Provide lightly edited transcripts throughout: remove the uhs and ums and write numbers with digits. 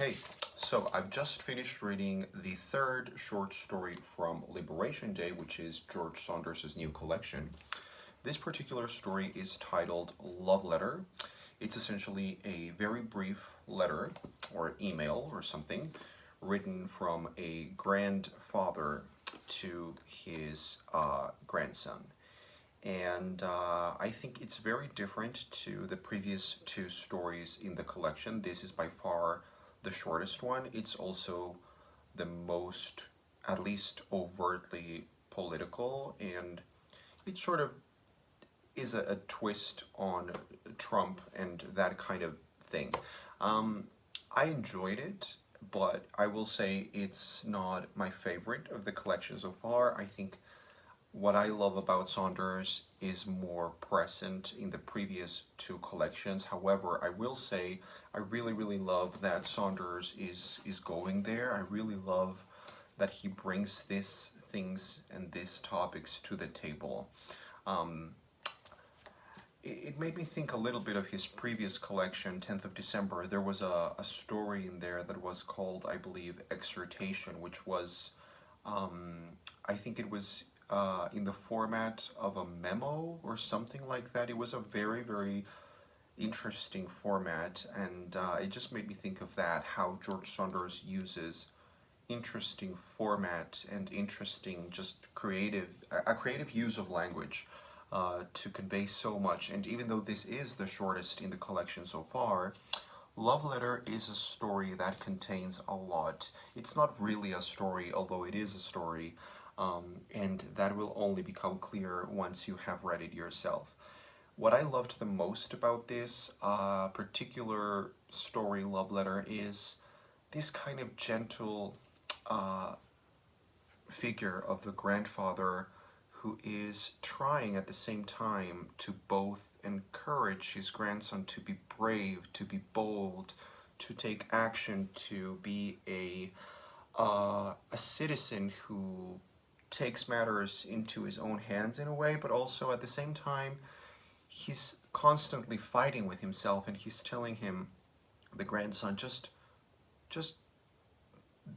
Okay, so I've just finished reading the third short story from Liberation Day, which is George Saunders' new collection. This particular story is titled Love Letter. It's essentially a very brief letter or email or something written from a grandfather to his grandson. And I think it's very different to the previous two stories in the collection. This is by far the shortest one. It's also the most, at least overtly political, and it sort of is a twist on Trump and that kind of thing. I enjoyed it, but I will say it's not my favorite of the collection so far. I think what I love about Saunders is more present in the previous two collections. However, I will say I really love that Saunders is going there. I really love that he brings these things and these topics to the table. It made me think a little bit of his previous collection, 10th of December. There was a story in there that was called, I believe, Exhortation, which was, I think it was in the format of a memo or something like that. It was a very interesting format, and it just made me think of that, how George Saunders uses interesting format and interesting just a creative use of language to convey so much. And even though this is the shortest in the collection so far, Love Letter is a story that contains a lot. It's not really a story, although it is a story, and that will only become clear once you have read it yourself. What I loved the most about this particular story, Love Letter, is this kind of gentle figure of the grandfather who is trying at the same time to both encourage his grandson to be brave, to be bold, to take action, to be a citizen who takes matters into his own hands in a way, but also at the same time he's constantly fighting with himself, and he's telling him, the grandson, just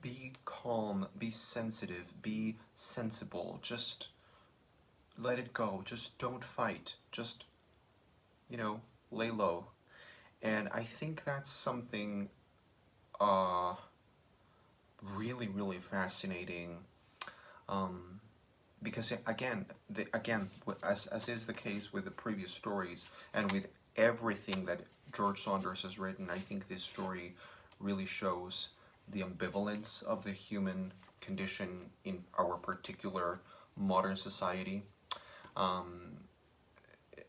be calm, be sensitive, be sensible, just let it go, just don't fight, just, lay low. And I think that's something really fascinating, because again, as is the case with the previous stories and with everything that George Saunders has written, I think this story really shows the ambivalence of the human condition in our particular modern society.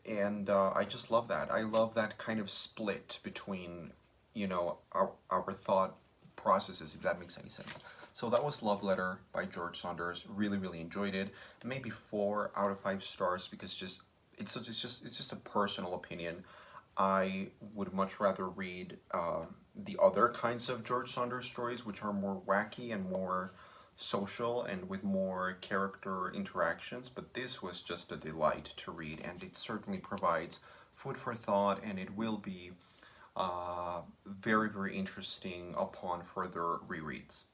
And I just love that. I love that kind of split between, our thought processes, if that makes any sense. So that was Love Letter by George Saunders. Really enjoyed it. Maybe 4 out of 5 stars, because it's just a personal opinion. I would much rather read the other kinds of George Saunders stories, which are more wacky and more social and with more character interactions, but this was just a delight to read, and it certainly provides food for thought, and it will be very interesting upon further rereads.